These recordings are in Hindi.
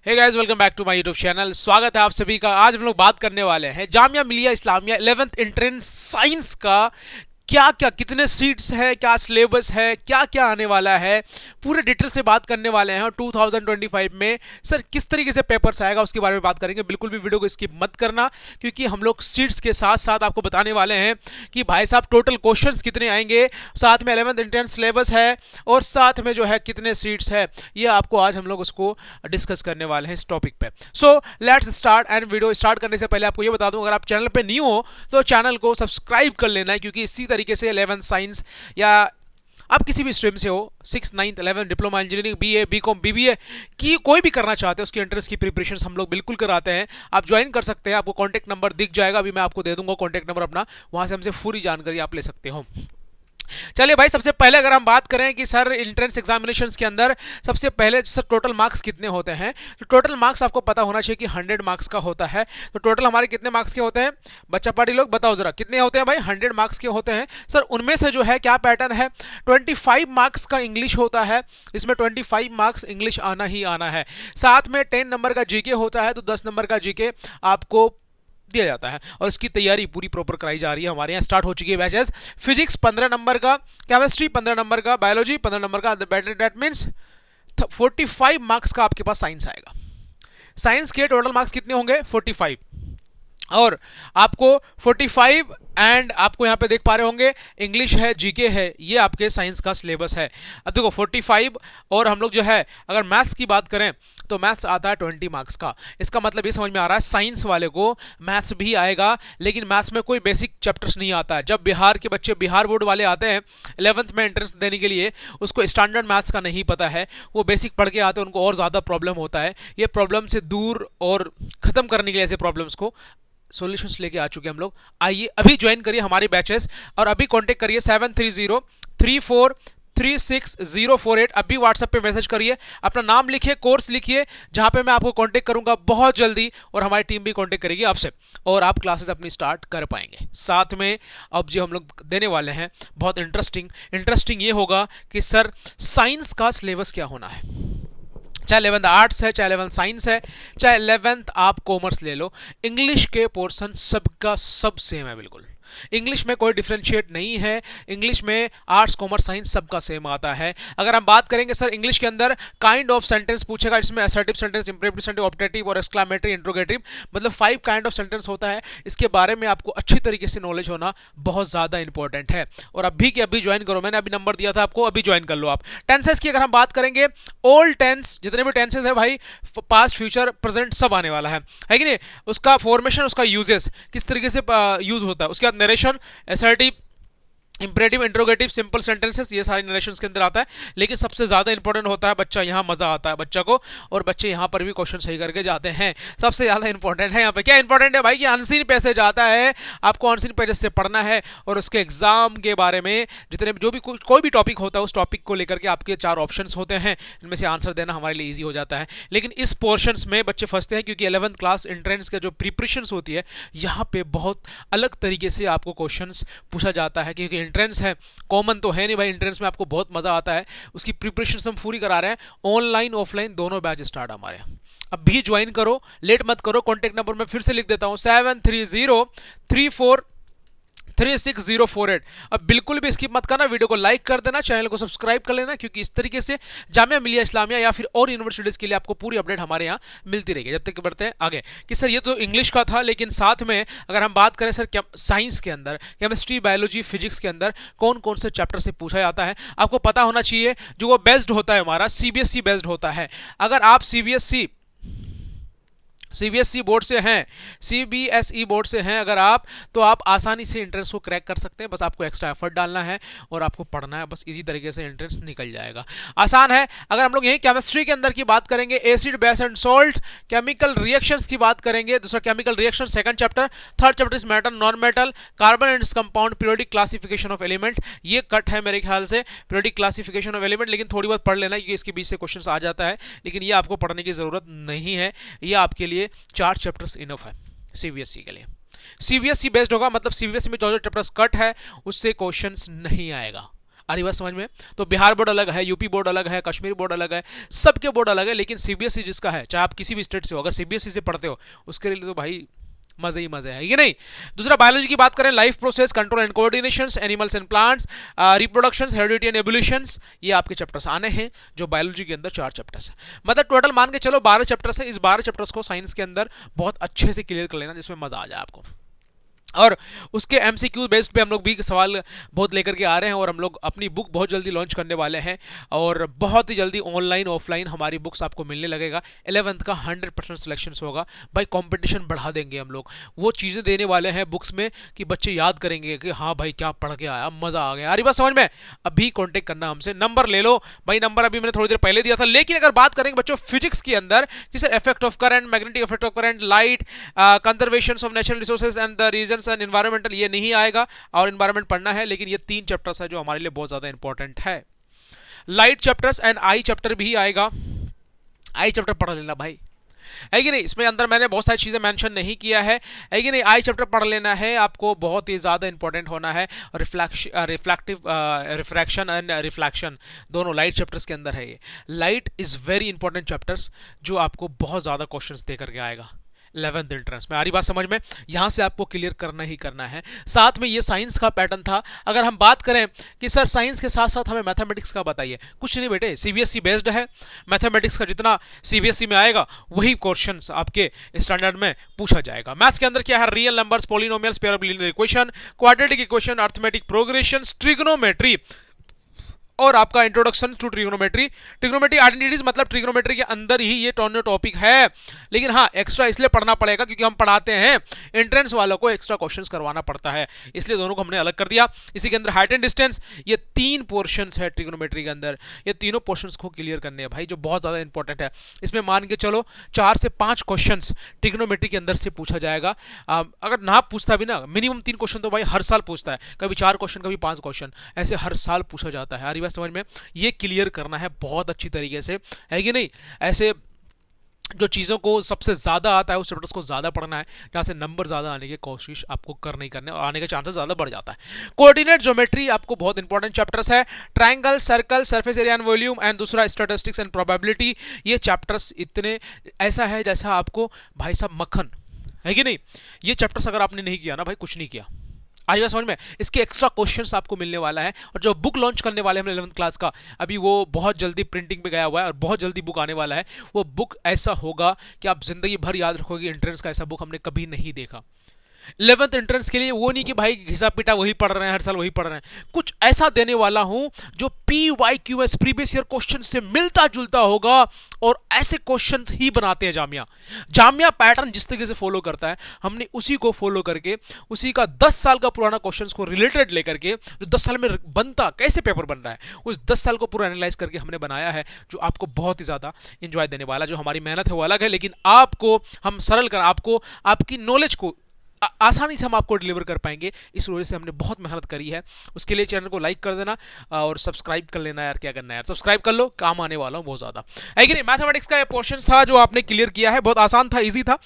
Hey guys, welcome back to my YouTube channel. स्वागत है आप सभी का। आज हम लोग बात करने वाले हैं Jamia Millia Islamia 11th entrance science का। क्या क्या कितने सीट्स है, क्या सिलेबस है, क्या क्या आने वाला है, पूरे डिटेल से बात करने वाले हैं। और 2025 में सर किस तरीके से पेपर्स आएगा उसके बारे में बात करेंगे। बिल्कुल भी वीडियो को स्किप मत करना, क्योंकि हम लोग सीट्स के साथ साथ आपको बताने वाले हैं कि भाई साहब टोटल क्वेश्चंस कितने आएंगे, साथ में 11th एंट्रेंस सिलेबस है और साथ में जो है कितने सीट्स है। ये आपको आज हम लोग उसको डिस्कस करने वाले हैं इस टॉपिक पे। So let's start. And video start करने से पहले आपको ये बता दूं, अगर आप चैनल पे न्यू हो तो चैनल को सब्सक्राइब कर लेना है, क्योंकि इसी तरीके से 11th साइंस या आप किसी भी स्ट्रीम से हो, 6, 9, 11 diploma engineering, BA, BCom, BBA की कोई भी करना चाहते हैं, उसकी एंट्रेंस की प्रिपरेशन हम लोग बिल्कुल कराते हैं। आप ज्वाइन कर सकते हैं। आपको कॉन्टैक्ट नंबर दिख जाएगा, अभी मैं आपको दे दूंगा कॉन्टैक्ट नंबर अपना, वहां से हमसे पूरी जानकारी आप ले सकते हो। चलिए भाई, सबसे पहले अगर हम बात करें कि सर एंट्रेंस एग्जामिनेशंस के अंदर सबसे पहले सर टोटल मार्क्स कितने होते हैं, तो टोटल मार्क्स आपको पता होना चाहिए कि 100 मार्क्स का होता है। तो टोटल हमारे कितने मार्क्स के होते हैं बच्चा पार्टी लोग, बताओ जरा कितने होते हैं भाई? 100 मार्क्स के होते हैं सर। उनमें से जो है क्या पैटर्न है, 25 मार्क्स का इंग्लिश होता है। इसमें 25 मार्क्स इंग्लिश आना ही आना है। साथ में 10 नंबर का जीके होता है, तो 10 नंबर का जीके आपको दिया जाता है और इसकी तैयारी पूरी प्रॉपर कराई जा रही है। हमारे यहाँ स्टार्ट हो चुकी है बैचेस। फिजिक्स 15 नंबर का, केमिस्ट्री 15 नंबर का, बायोलॉजी 15 नंबर का। दैट मीन्स 45 मार्क्स का आपके पास साइंस आएगा। साइंस के टोटल मार्क्स कितने होंगे? 45। और आपको 45 एंड आपको यहाँ पे देख पा रहे होंगे इंग्लिश है, जीके है, ये आपके साइंस का सिलेबस है। अब देखो 45 और हम लोग जो है अगर मैथ्स की बात करें तो मैथ्स आता है 20 मार्क्स का। इसका मतलब ये समझ में आ रहा है साइंस वाले को मैथ्स भी आएगा, लेकिन मैथ्स में कोई बेसिक चैप्टर्स नहीं आता है। जब बिहार के बच्चे, बिहार बोर्ड वाले आते हैं 11th में एंट्रेंस देने के लिए, उसको स्टैंडर्ड मैथ्स का नहीं पता है, वो बेसिक पढ़ के आते हैं, उनको और ज़्यादा प्रॉब्लम होता है। ये प्रॉब्लम से दूर और ख़त्म करने के लिए ऐसे प्रॉब्लम्स को सॉल्यूशंस लेके आ चुके हैं हम लोग। आइए अभी ज्वाइन करिए हमारे बैचेस और अभी कांटेक्ट करिए 7303436048। अभी व्हाट्सएप पे मैसेज करिए, अपना नाम लिखिए, कोर्स लिखिए, जहां पे मैं आपको कांटेक्ट करूंगा बहुत जल्दी और हमारी टीम भी कांटेक्ट करेगी आपसे और आप क्लासेस अपनी स्टार्ट कर पाएंगे। साथ में अब जो हम लोग देने वाले हैं बहुत इंटरेस्टिंग ये होगा कि सर साइंस का सिलेबस क्या होना है। चाहे 11th आर्ट्स है, चाहे 11th साइंस है, चाहे 11th आप कॉमर्स ले लो, इंग्लिश के पोर्शन सबका सब सेम है। बिल्कुल इंग्लिश में कोई डिफरेंशिएट नहीं है। इंग्लिश में आर्ट्स, कॉमर्स, साइंस सबका सेम आता है। अगर हम बात करेंगे सर इंग्लिश के अंदर काइंड ऑफ सेंटेंस पूछेगा, जिसमें assertive sentence, imperative sentence, objective और एक्सक्लेमेटरी, इंट्रोगेटिव, मतलब 5 काइंड ऑफ सेंटेंस होता है। इसके बारे में आपको अच्छी तरीके से नॉलेज होना बहुत ज़्यादा इंपॉर्टेंट है। और अभी के अभी ज्वाइन करो, मैंने अभी नंबर दिया था आपको, अभी ज्वाइन कर लो आप। टेंसेस की अगर हम बात करेंगे, ओल्ड टेंस जितने भी टेंसेस है भाई, पास्ट, फ्यूचर, प्रेजेंट सब आने वाला है कि नहीं? उसका फॉर्मेशन, उसका यूजेस किस तरीके से यूज होता है, उसके बाद narration, assertive, imperative, interrogative, simple sentences, ये सारे नरेशंस के अंदर आता है। लेकिन सबसे ज्यादा इंपॉर्टेंट होता है बच्चा, यहाँ मजा आता है बच्चा को और बच्चे यहाँ पर भी क्वेश्चन सही करके जाते हैं। सबसे ज्यादा इंपॉर्टेंट है यहाँ पे क्या इंपॉर्टेंट है भाई कि अनसीन पैसेज आता है, आपको अनसीन पैसेज से पढ़ना है और उसके एग्जाम के बारे में जितने जो भी कोई भी टॉपिक होता है उस टॉपिक को लेकर के आपके 4 ऑप्शंस होते हैं, इनमें से आंसर देना हमारे लिए ईजी हो जाता है। लेकिन इस पोर्शंस में बच्चे फंसते हैं, क्योंकि 11th क्लास एंट्रेंस का जो प्रिपरेशन होती है यहाँ पे बहुत अलग तरीके से आपको क्वेश्चन पूछा जाता है, क्योंकि एंट्रेंस है, कॉमन तो है नहीं भाई। एंट्रेंस में आपको बहुत मजा आता है, उसकी प्रिपरेशन हम पूरी करा रहे हैं। ऑनलाइन ऑफलाइन दोनों बैच स्टार्ट हमारे यहाँ। अब भी ज्वाइन करो, लेट मत करो। कॉन्टेक्ट नंबर मैं फिर से लिख देता हूं, 7303436048। अब बिल्कुल भी स्किप मत करना, वीडियो को लाइक कर देना, चैनल को सब्सक्राइब कर लेना, क्योंकि इस तरीके से जामिया मिलिया इस्लामिया या फिर और यूनिवर्सिटीज के लिए आपको पूरी अपडेट हमारे यहाँ मिलती रहेगी। जब तक बढ़ते हैं आगे कि सर ये तो इंग्लिश का था, लेकिन साथ में अगर हम बात करें सर साइंस के अंदर, केमिस्ट्री, बायोलॉजी, फिजिक्स के अंदर कौन कौन से चैप्टर से पूछा जाता है आपको पता होना चाहिए। जो वो बेस्ड होता है हमारा सीबीएसई बेस्ड होता है। अगर आप सीबीएसई बोर्ड से हैं, सीबीएसई बोर्ड से हैं अगर आप, तो आप आसानी से एंट्रेंस को क्रैक कर सकते हैं। बस आपको एक्स्ट्रा एफर्ट डालना है और आपको पढ़ना है, बस इजी तरीके से एंट्रेंस निकल जाएगा, आसान है। अगर हम लोग यही केमिस्ट्री के अंदर की बात करेंगे, acid, base and salt, chemical reactions की बात करेंगे, दूसरा chemical reaction second chapter, third chapter is metal, non metal, carbon and compound, periodic classification of element. ये कट है मेरे ख्याल से पीरियोडिक क्लासिफिकेशन ऑफ एलिमेंट, लेकिन थोड़ी बहुत पढ़ लेना, क्योंकि इसके बीच से क्वेश्चन आ जाता है, लेकिन ये आपको पढ़ने की जरूरत नहीं है। ये आपके लिए 4 चैप्टर्स इनफ है सीबीएसई के लिए। सीबीएसई बेस्ड होगा, मतलब सीबीएसई में जो जो चैप्टर्स कट है उससे क्वेश्चंस नहीं आएगा। आ रही बात समझ में? तो बिहार बोर्ड अलग है, यूपी बोर्ड अलग है, कश्मीर बोर्ड अलग है, सबके बोर्ड अलग है, लेकिन सीबीएसई जिसका है, चाहे आप किसी भी स्टेट से हो, अगर सीबीएसई से पढ़ते हो उसके लिए तो भाई मजे ही मजे है, ये नहीं? दूसरा बायोलॉजी की बात करें, life process, control and coordination, animals and plants, reproduction, heredity and evolutions, ये आपके चैप्टर्स आने हैं जो बायोलॉजी के अंदर 4 चैप्टर्स है। मतलब टोटल मान के चलो 12 चैप्टर्स है। इस 12 चैप्टर्स को साइंस के अंदर बहुत अच्छे से क्लियर कर लेना जिसमें मजा आ जाए आपको। और उसके एमसीक्यू बेस्ड पे हम लोग भी सवाल बहुत लेकर के आ रहे हैं, और हम लोग अपनी बुक बहुत जल्दी लॉन्च करने वाले हैं, और बहुत ही जल्दी ऑनलाइन ऑफलाइन हमारी बुक्स आपको मिलने लगेगा। 11th का 100% सिलेक्शन होगा भाई, कंपटीशन बढ़ा देंगे हम लोग, वो चीज़ें देने वाले हैं बुक्स में कि बच्चे याद करेंगे कि हाँ भाई क्या पढ़ के आया, मज़ा आ गया। अरे बस समझ में? अभी कॉन्टेक्ट करना हमसे, नंबर ले लो भाई, नंबर अभी मैंने थोड़ी देर पहले दिया था। लेकिन अगर बात करेंगे बच्चों फिजिक्स के अंदर कि sir effect of current, magnetic effect of current, light, conservation of natural resources and the reasons and environmental, ये नहीं आएगा, और एनवायरमेंट पढ़ना है। लेकिन ये 3 चैप्टर्स है जो हमारे लिए बहुत ज्यादा इंपॉर्टेंट है। Light chapters and I chapter भी आएगा, आई चैप्टर पढ़ लेना भाई, है कि नहीं? इसमें अंदर मैंने बहुत सारी चीजें मेंशन नहीं किया है कि नहीं? आई चैप्टर पढ़ लेना है आपको, बहुत ही ज्यादा इंपॉर्टेंट होना है। रिफ्रैक्शन एंड रिफ्लेक्शन दोनों लाइट चैप्टर्स के अंदर है। ये light is very important chapters जो आपको बहुत ज्यादा क्वेश्चंस दे करके आएगा 11th एंट्रेंस में। आ रही बात समझ में? यहां से आपको क्लियर करना ही करना है। साथ में ये साइंस का पैटर्न था। अगर हम बात करें कि सर साइंस के साथ साथ हमें मैथमेटिक्स का बताइए, कुछ नहीं बेटे, सीबीएसई बेस्ड है। मैथमेटिक्स का जितना सीबीएसई में आएगा वही क्वेश्चंस आपके स्टैंडर्ड में पूछा जाएगा। मैथ्स के अंदर क्या है? Real numbers, polynomials, pair of linear equation, quadratic equation, arithmetic progression, trigonometry, और आपका introduction to trigonometry, trigonometry identities, मतलब ट्रिग्नोमेट्री के अंदर ही ये टॉपिक है। लेकिन हाँ, एक्स्ट्रा इसलिए पढ़ना पड़ेगा क्योंकि हम पढ़ाते हैं, एंट्रेंस वालों को एक्स्ट्रा क्वेश्चंस करवाना पड़ता है, इसलिए दोनों को हमने अलग कर दिया। इसी के अंदर हाइट एंड डिस्टेंस, ये 3 पोर्शंस है ट्रिग्नोमेट्री के अंदर, ये तीनों पोर्शंस को क्लियर करने हैं भाई, जो बहुत ज्यादा इंपॉर्टेंट है। इसमें मान के चलो 4 से 5 क्वेश्चंस ट्रिग्नोमेट्री के अंदर से पूछा जाएगा। अगर ना पूछता भी ना, मिनिमम 3 क्वेश्चन तो भाई हर साल पूछता है, कभी 4 क्वेश्चन, कभी 5 क्वेश्चन, ऐसे हर साल पूछा जाता है। समझ में? ये क्लियर करना है बहुत अच्छी तरीके से, है कि नहीं? ऐसे जो चीज़ों को सबसे ज़्यादा आता है उस चैप्टर्स को ज़्यादा पढ़ना है, जहाँ से नंबर ज़्यादा आने की कोशिश आपको करना ही करने, और आने के चांसेस ज़्यादा बढ़ जाता है। कोऑर्डिनेट ज्योमेट्री आपको बहुत इंपॉर्टेंट चैप्टर्स है। Triangle, circle, surface area and volume, and दूसरा स्टैटिस्टिक्स एंड प्रोबेबिलिटी। ये चैप्टर्स इतने ऐसा है जैसा आपको भाई साहब मक्खन, है कि नहीं? ये चैप्टर्स अगर आपने नहीं किया ना भाई, कुछ नहीं किया। आइएगा समझ में? इसके एक्स्ट्रा क्वेश्चंस आपको मिलने वाला है, और जो बुक लॉन्च करने वाले हैं 11th क्लास का, अभी वो बहुत जल्दी प्रिंटिंग पे गया हुआ है और बहुत जल्दी बुक आने वाला है। वो बुक ऐसा होगा कि आप जिंदगी भर याद रखोगे, एंट्रेंस का ऐसा बुक हमने कभी नहीं देखा। 11th एंट्रेंस के लिए वो नहीं कि भाई घिसा पिटा वही पढ़ रहे हैं, हर साल वही पढ़ रहे हैं, कुछ ऐसा देने वाला हूं जो PYQS प्रीवियस ईयर क्वेश्चन से मिलता जुलता होगा, और ऐसे क्वेश्चंस ही बनाते हैं जामिया। जामिया पैटर्न जिस तरीके से फॉलो करता है, हमने उसी को फॉलो करके, उसी का 10 साल का पुराना क्वेश्चंस को रिलेटेड लेकर के, जो 10 साल में बनता कैसे पेपर बन रहा है, उस 10 साल को पूरा एनालाइज करके हमने बनाया है, जो आपको बहुत ही ज्यादा इंजॉय देने वाला। जो हमारी मेहनत है वो अलग है, लेकिन आपको हम सरल कर, आपको आपकी नॉलेज को आसानी से हम आपको डिलीवर कर पाएंगे, इस वजह से हमने बहुत मेहनत करी है। उसके लिए चैनल को लाइक कर देना और सब्सक्राइब कर लेना यार, क्या करना है यार, सब्सक्राइब कर लो, काम आने वाला हूँ बहुत ज़्यादा, है कि नहीं? मैथमेटिक्स का ये पोर्शन था जो आपने क्लियर किया है, बहुत आसान था, ईजी था।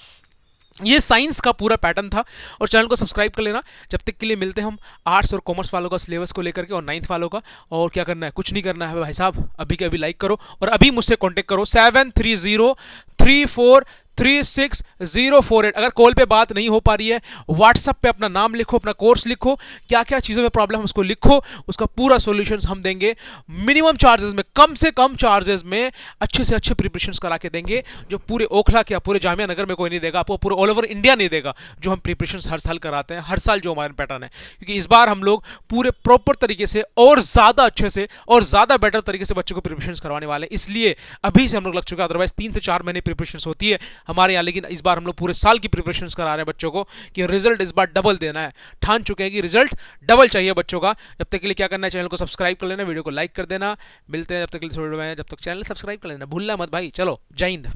ये साइंस का पूरा पैटर्न था, और चैनल को सब्सक्राइब कर लेना। जब तक के लिए मिलते हैं हम आर्ट्स और कॉमर्स वालों का सिलेबस को लेकर के, और 9th वालों का। और क्या करना है? कुछ नहीं करना है भाई साहब, अभी के अभी लाइक करो और अभी मुझसे कांटेक्ट करो 7303436048। अगर कॉल पे बात नहीं हो पा रही है, व्हाट्सएप पे अपना नाम लिखो, अपना कोर्स लिखो, क्या क्या चीज़ों में प्रॉब्लम उसको लिखो, उसका पूरा सॉल्यूशंस हम देंगे मिनिमम चार्जेस में, कम से कम चार्जेस में, अच्छे से अच्छे प्रिपरेशंस करा के देंगे, जो पूरे ओखला क्या पूरे जामिया नगर में कोई नहीं देगा आपको, पूरे ऑल ओवर इंडिया नहीं देगा, जो हम प्रिपरेशंस हर साल कराते हैं, हर साल जो हमारा पैटर्न है। क्योंकि इस बार हम लोग पूरे प्रॉपर तरीके से और ज़्यादा अच्छे से और ज़्यादा बेटर तरीके से बच्चों को प्रिपरेशंस करवाने वाले हैं, इसलिए अभी से हम लोग लग चुके हैं। अदरवाइज 3 से 4 महीने प्रिपरेशंस होती है हमारे यहाँ, लेकिन इस बार हम लोग पूरे साल की प्रिपरेशंस करा रहे हैं बच्चों को, कि रिजल्ट इस बार डबल देना है। ठान चुके हैं कि रिजल्ट डबल चाहिए बच्चों का। जब तक के लिए क्या करना है? चैनल को सब्सक्राइब कर लेना, वीडियो को लाइक कर देना। मिलते हैं जब तक के लिए थोड़ी देर में, जब तक चैनल सब्सक्राइब कर लेना भूलना मत भाई। चलो, जय हिंद।